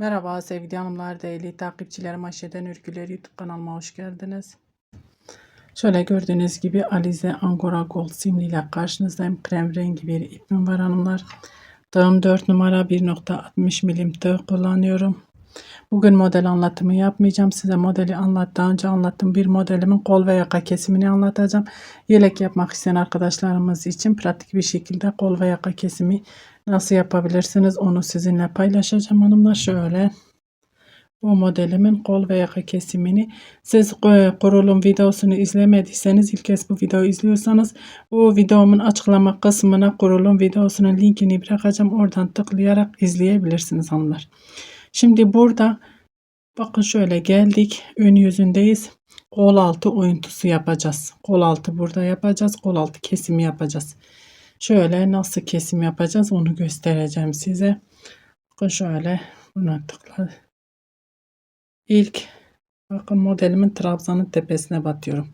Merhaba sevgili hanımlar, değerli takipçilerim, Ayşe'den Ürgüler YouTube kanalıma hoş geldiniz. Şöyle gördüğünüz gibi Alize Angora Gold simli ile karşınızdayım. Krem rengi bir ipim var hanımlar. Tığım 4 numara 1.60 milim tığ kullanıyorum. Bugün model anlatımı yapmayacağım. Size modeli daha önce anlattığım bir modelimin kol ve yaka kesimini anlatacağım. Yelek yapmak isteyen arkadaşlarımız için pratik bir şekilde kol ve yaka kesimi nasıl yapabilirsiniz onu sizinle paylaşacağım hanımlar. Şöyle bu modelimin kol ve yaka kesimini siz kurulum videosunu izlemediyseniz, ilk kez bu videoyu izliyorsanız bu videomun açıklama kısmına kurulum videosunun linkini bırakacağım. Oradan tıklayarak izleyebilirsiniz hanımlar. Şimdi burada bakın şöyle geldik. Ön yüzündeyiz. Kol altı oyuntusu yapacağız. Kol altı burada yapacağız. Kol altı kesimi yapacağız. Şöyle nasıl kesim yapacağız onu göstereceğim size. Bakın şöyle buna tıkla. İlk bakın modelimin trabzanın tepesine batıyorum.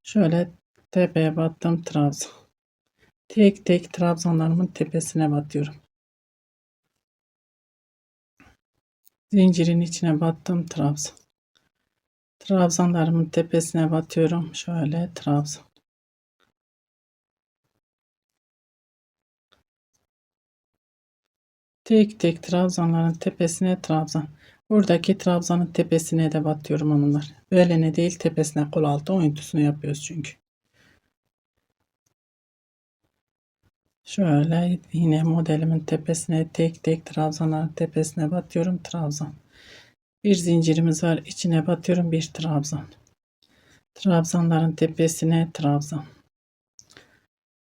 Şöyle tepeye battım trabzan. Tek tek trabzanlarımın tepesine batıyorum. Zincirin içine battım trabzan. Trabzanlarımın tepesine batıyorum. Şöyle trabzan. Tek tek trabzanların tepesine trabzan. Buradaki trabzanın tepesine de batıyorum hanımlar. Beline değil tepesine, kol altı oyuntusunu yapıyoruz çünkü. Şöyle yine modelimin tepesine tek tek trabzanların tepesine batıyorum trabzan. Bir zincirimiz var, içine batıyorum bir trabzan. Trabzanların tepesine trabzan.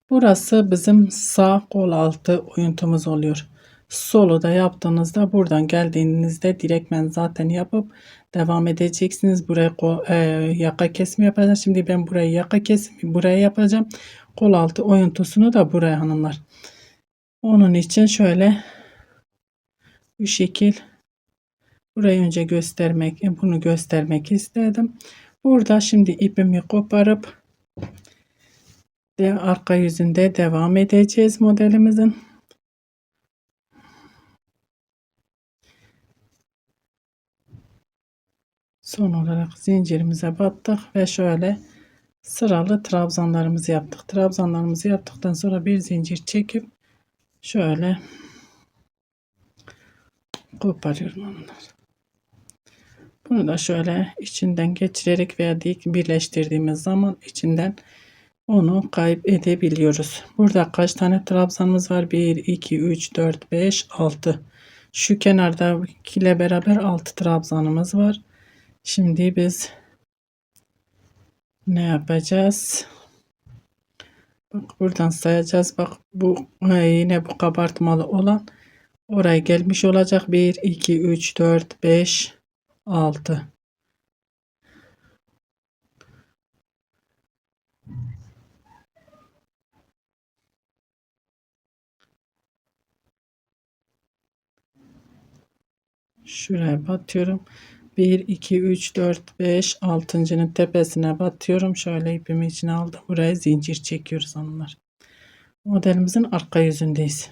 Burası bizim sağ kol altı oyuntumuz oluyor. Solu da yaptığınızda buradan geldiğinizde direktmen zaten yapıp devam edeceksiniz. Buraya yaka kesimi yapacağız. Şimdi ben buraya yaka kesimi buraya yapacağım. Kol altı oyuntusunu da buraya hanımlar. Onun için şöyle bu şekil burayı önce bunu göstermek istedim. Burada şimdi ipimi koparıp arka yüzünde devam edeceğiz modelimizin. Son olarak zincirimize battık ve şöyle sıralı trabzanlarımızı yaptık. Trabzanlarımızı yaptıktan sonra bir zincir çekip şöyle koparıyorum onları. Bunu da şöyle içinden geçirerek veya dik birleştirdiğimiz zaman içinden onu kayıp edebiliyoruz. Burada kaç tane trabzanımız var? 1, 2, 3, 4, 5, 6. Şu kenardakiyle beraber 6 trabzanımız var. Şimdi biz ne yapacağız? Bak buradan sayacağız. Bak bu yine bu kabartmalı olan oraya gelmiş olacak. 1, 2, 3, 4, 5, 6. Şuraya batıyorum. 1, 2, 3, 4, 5, 6.'nın tepesine batıyorum. Şöyle ipimi içine aldım. Buraya zincir çekiyoruz hanımlar. Modelimizin arka yüzündeyiz.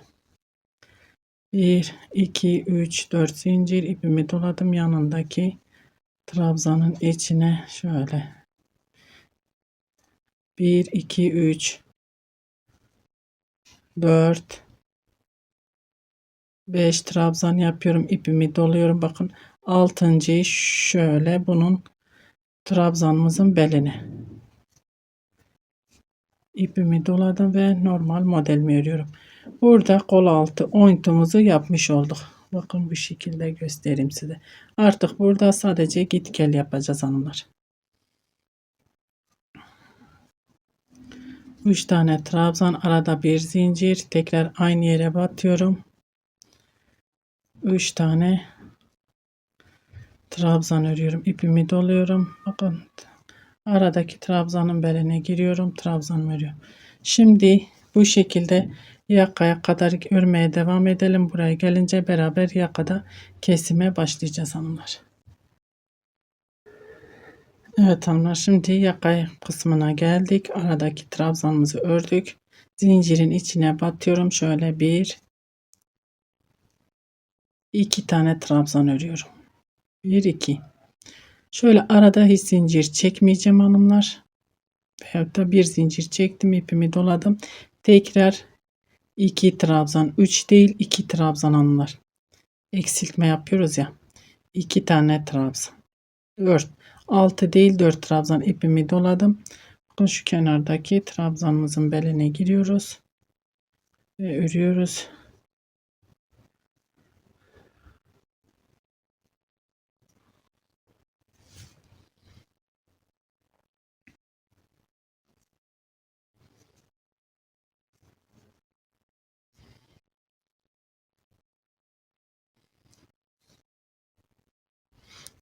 1, 2, 3, 4 zincir ipimi doladım. Yanındaki trabzanın içine şöyle 1, 2, 3, 4, 5 trabzan yapıyorum. İpimi doluyorum. Bakın 6.'yı şöyle bunun trabzanımızın beline ipimi doladım ve normal modelimi örüyorum. Burada kol altı oyuntumuzu yapmış olduk. Bakın bu şekilde göstereyim size. Artık burada sadece git gel yapacağız hanımlar. 3 tane trabzan, arada bir zincir, tekrar aynı yere batıyorum. 3 tane trabzan örüyorum. İpimi doluyorum. Bakın aradaki trabzanın beline giriyorum. Trabzan örüyorum. Şimdi bu şekilde yakaya kadar örmeye devam edelim. Buraya gelince beraber yakada kesime başlayacağız hanımlar. Evet hanımlar, şimdi yaka kısmına geldik. Aradaki trabzanımızı ördük. Zincirin içine batıyorum. Şöyle 1, 2 tane trabzan örüyorum. 1 2. Şöyle arada hiç zincir çekmeyeceğim hanımlar. Veyahut da bir zincir çektim, ipimi doladım. Tekrar 2 trabzan, 3 değil 2 trabzan hanımlar. Eksiltme yapıyoruz ya. 2 tane trabzan. 4. 6 değil 4 trabzan ipimi doladım. Bakın şu kenardaki trabzanımızın beline giriyoruz ve örüyoruz.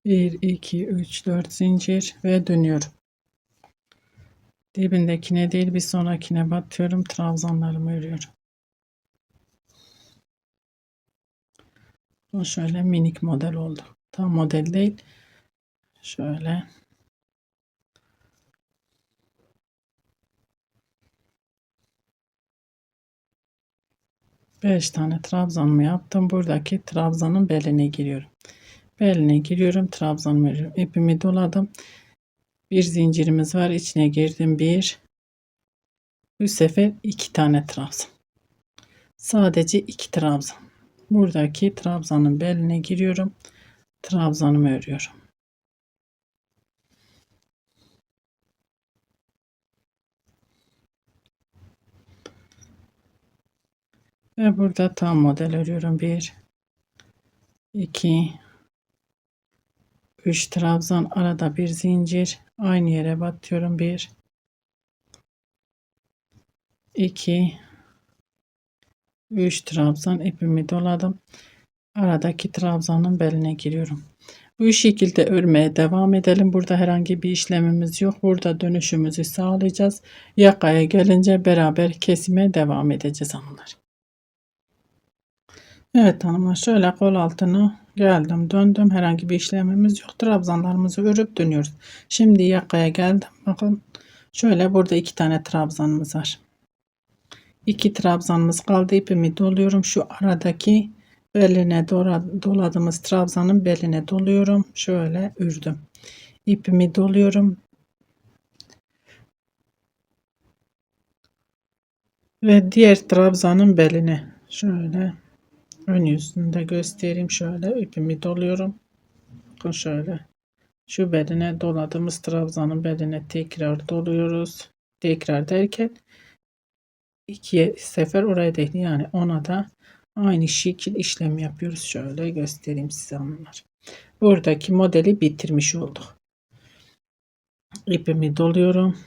Bir, iki, üç, dört zincir ve dönüyorum. Dibindekine değil bir sonrakine batıyorum. Trabzanlarımı örüyorum. Bu şöyle minik model oldu. Tam model değil. Şöyle. Beş tane trabzanımı yaptım. Buradaki trabzanın beline giriyorum. Beline giriyorum. Trabzanımı örüyorum. İpimi doladım. Bir zincirimiz var. İçine girdim. Bir. Bu sefer 2 tane trabzan. Sadece 2 trabzan. Buradaki trabzanın beline giriyorum. Trabzanımı örüyorum. Ve burada tam model örüyorum. 1 2 3 trabzan, arada bir zincir, aynı yere batıyorum. 1 2 3 trabzan, ipimi doladım. Aradaki trabzanın beline giriyorum. Bu şekilde örmeye devam edelim. Burada herhangi bir işlemimiz yok. Burada dönüşümüzü sağlayacağız. Yakaya gelince beraber kesime devam edeceğiz hanımlar. Evet hanımlar, şöyle kol altını geldim döndüm. Herhangi bir işlemimiz yok. Trabzanlarımızı örüp dönüyoruz. Şimdi yakaya geldim. Bakın şöyle burada 2 tane trabzanımız var. 2 trabzanımız kaldı. İpimi doluyorum. Şu aradaki beline doladığımız trabzanın beline doluyorum. Şöyle ördüm. İpimi doluyorum. Ve diğer trabzanın beline şöyle ön yüzünde göstereyim. Şöyle ipimi doluyorum. Bakın şöyle. Şu beline doladığımız trabzanın beline tekrar doluyoruz. Tekrar derken 2 sefer oraya değil, yani ona da aynı şekil işlem yapıyoruz. Şöyle göstereyim size hanımlar. Buradaki modeli bitirmiş olduk. İpimi doluyorum.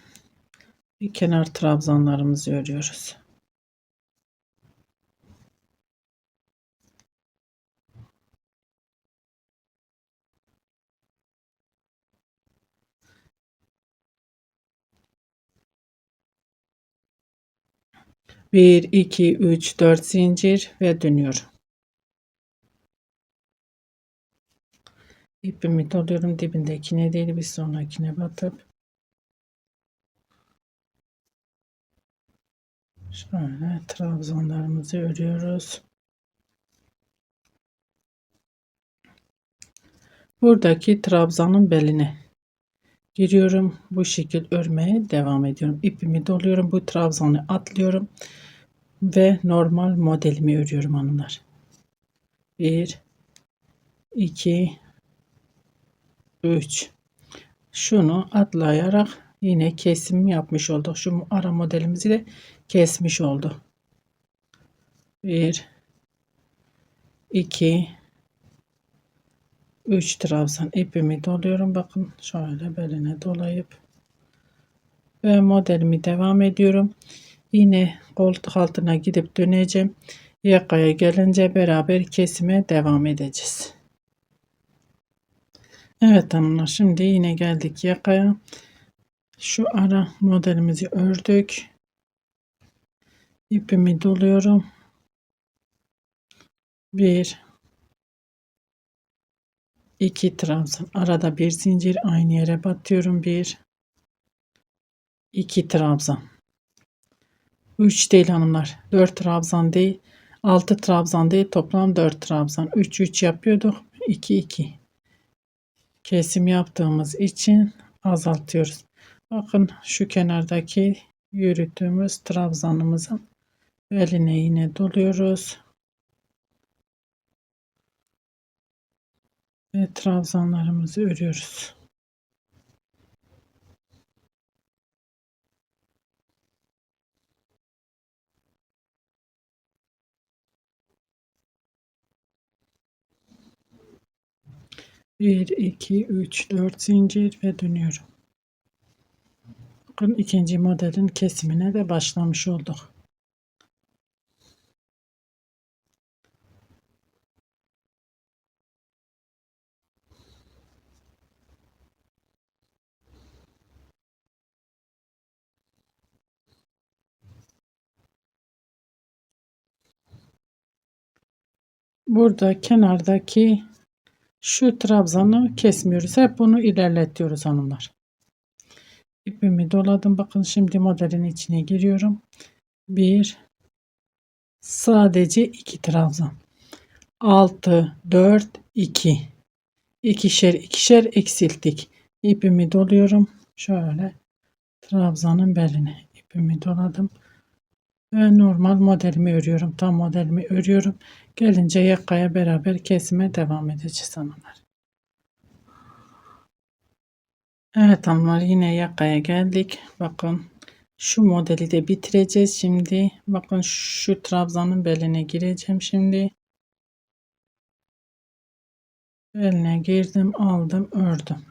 Bir kenar trabzanlarımızı örüyoruz. Bir, iki, üç, dört zincir ve dönüyorum. İpimi doluyorum, dibindekine değil bir sonrakine batıp şöyle trabzanlarımızı örüyoruz. Buradaki trabzanın beline giriyorum. Bu şekil örmeye devam ediyorum. İpimi doluyorum. Bu trabzanı atlıyorum ve normal modelimi örüyorum hanımlar. 1 2 3. Şunu atlayarak yine kesim yapmış olduk. Şu ara modelimizi de kesmiş oldu. 1 2 3 trabzan ipimi doluyorum. Bakın şöyle beline dolayıp ve modelimi devam ediyorum. Yine koltuk altına gidip döneceğim. Yakaya gelince beraber kesime devam edeceğiz. Evet hanımlar, şimdi yine geldik yakaya. Şu ara modelimizi ördük. İpimi doluyorum. 1 2 trabzan, arada bir zincir, aynı yere batıyorum. 1 2 trabzan, 3 değil hanımlar, 4 trabzan değil, 6 trabzan değil, toplam 4 trabzan. 3 3 yapıyorduk. 2 2. Kesim yaptığımız için azaltıyoruz. Bakın şu kenardaki yürüttüğümüz trabzanımızın beline yine doluyoruz. Ve trabzanlarımızı örüyoruz. Bir, iki, üç, dört zincir ve dönüyorum. Bakın ikinci modelin kesimine de başlamış olduk. Burada kenardaki şu trabzanı kesmiyoruz. Hep bunu ilerletiyoruz hanımlar. İpimi doladım. Bakın şimdi modelin içine giriyorum. Bir, sadece 2 trabzan. 6, 4, 2. İkişer ikişer eksilttik. İpimi doluyorum. Şöyle trabzanın beline ipimi doladım. Ve normal modelimi örüyorum. Tam modelimi örüyorum. Gelince yakaya beraber kesime devam edeceğiz hanımlar. Evet hanımlar, yine yakaya geldik. Bakın şu modeli de bitireceğiz şimdi. Bakın şu trabzanın beline gireceğim şimdi. Beline girdim, aldım, ördüm.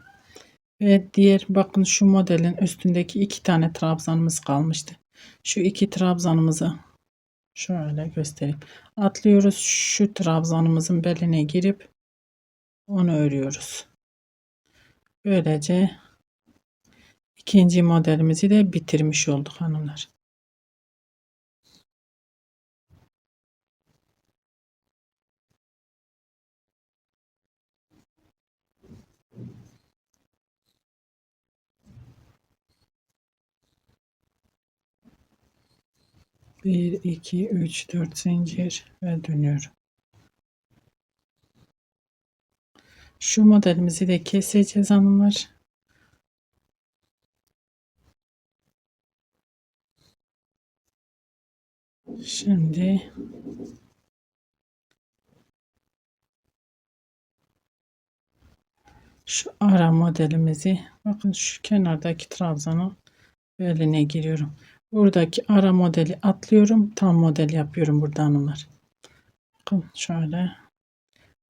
Ve diğer bakın şu modelin üstündeki 2 tane trabzanımız kalmıştı. Şu 2 trabzanımızı şöyle göstereyim. Atlıyoruz, şu trabzanımızın beline girip onu örüyoruz. Böylece ikinci modelimizi de bitirmiş olduk hanımlar. Bir, iki, üç, dört zincir ve dönüyorum. Şu modelimizi de keseceğiz hanımlar. Şimdi şu ara modelimizi, bakın şu kenardaki trabzanın beline giriyorum. Buradaki ara modeli atlıyorum. Tam model yapıyorum burada hanımlar. Bakın şöyle.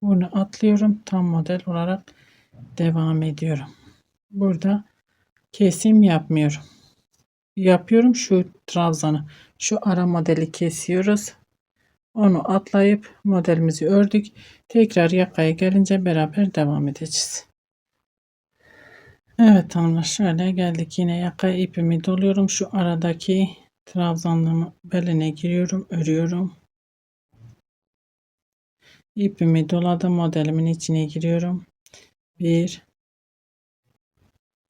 Bunu atlıyorum. Tam model olarak devam ediyorum. Burada kesim yapmıyorum. Yapıyorum şu trabzanı. Şu ara modeli kesiyoruz. Onu atlayıp modelimizi ördük. Tekrar yakaya gelince beraber devam edeceğiz. Evet hanımlar, şöyle geldik, yine yaka ipimi doluyorum. Şu aradaki trabzanlığımı beline giriyorum, örüyorum. İpimi doladım, modelimin içine giriyorum. Bir,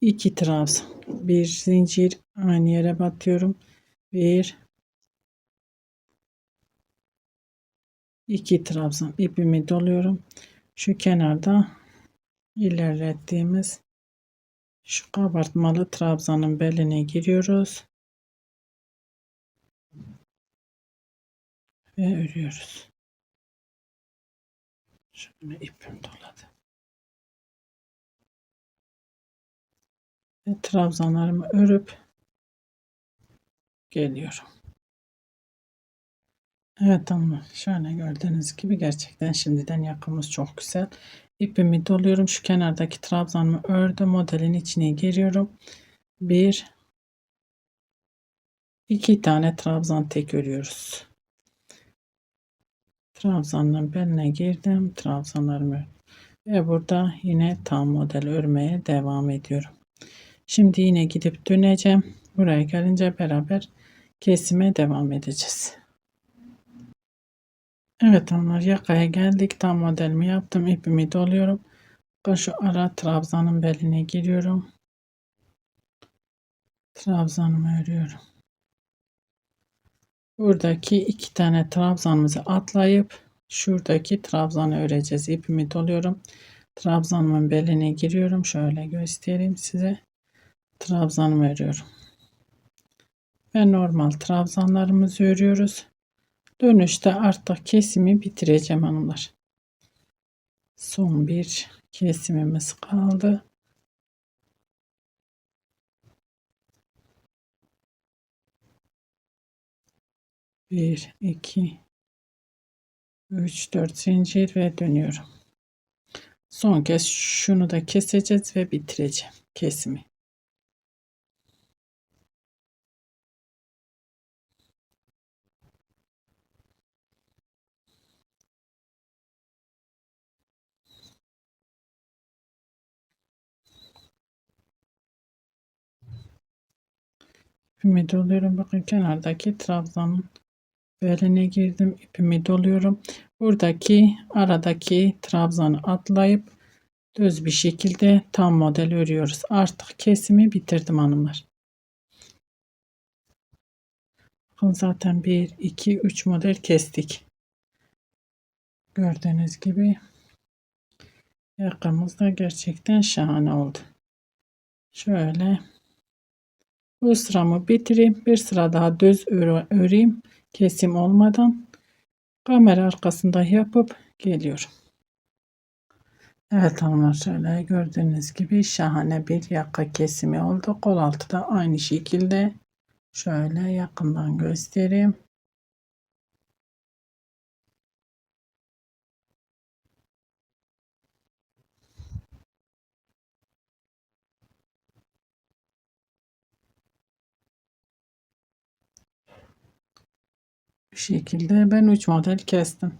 iki trabzan, bir zincir, aynı yere batıyorum. Bir, iki trabzan, ipimi doluyorum. Şu kenarda ilerlettiğimiz şu kabartmalı trabzanın beline giriyoruz ve örüyoruz. Şöyle ipim doladı. Ve trabzanlarımı örüp geliyorum. Evet ama şöyle gördüğünüz gibi gerçekten şimdiden yakımız çok güzel. İpimi doluyorum. Şu kenardaki trabzanımı ördüm. Modelin içine giriyorum. Bir, iki tane trabzan tek örüyoruz. Trabzanın beline girdim. Trabzanlarımı ve burada yine tam model örmeye devam ediyorum. Şimdi yine gidip döneceğim. Buraya gelince beraber kesime devam edeceğiz. Evet hanımlar, yakaya geldik. Tam modelimi yaptım. İpimi doluyorum. Şu ara trabzanın beline giriyorum. Trabzanımı örüyorum. Buradaki 2 tane trabzanımızı atlayıp şuradaki trabzanı öreceğiz. İpimi doluyorum. Trabzanımın beline giriyorum. Şöyle göstereyim size. Trabzanımı örüyorum. Ve normal trabzanlarımızı örüyoruz. Dönüşte artık kesimi bitireceğim hanımlar. Son bir kesimimiz kaldı. Bir, iki, üç, dört zincir ve dönüyorum. Son kez şunu da keseceğiz ve bitireceğim kesimi. İpimi doluyorum. Bakın kenardaki trabzanın beline girdim. İpimi doluyorum. Buradaki aradaki trabzanı atlayıp düz bir şekilde tam model örüyoruz. Artık kesimi bitirdim hanımlar. Bakın zaten 1, 2, 3 model kestik. Gördüğünüz gibi yakamız da gerçekten şahane oldu. Şöyle bu sıramı bitireyim. Bir sıra daha düz öreyim. Kesim olmadan kamera arkasında yapıp geliyorum. Evet hanımlar, şöyle gördüğünüz gibi şahane bir yaka kesimi oldu. Kol altı da aynı şekilde. Şöyle yakından göstereyim. Bu şekilde ben 3 model kestim.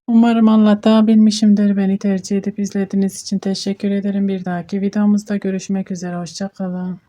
Umarım anlatabilmişimdir. Beni tercih edip izlediğiniz için teşekkür ederim. Bir dahaki videomuzda görüşmek üzere. Hoşça kalın.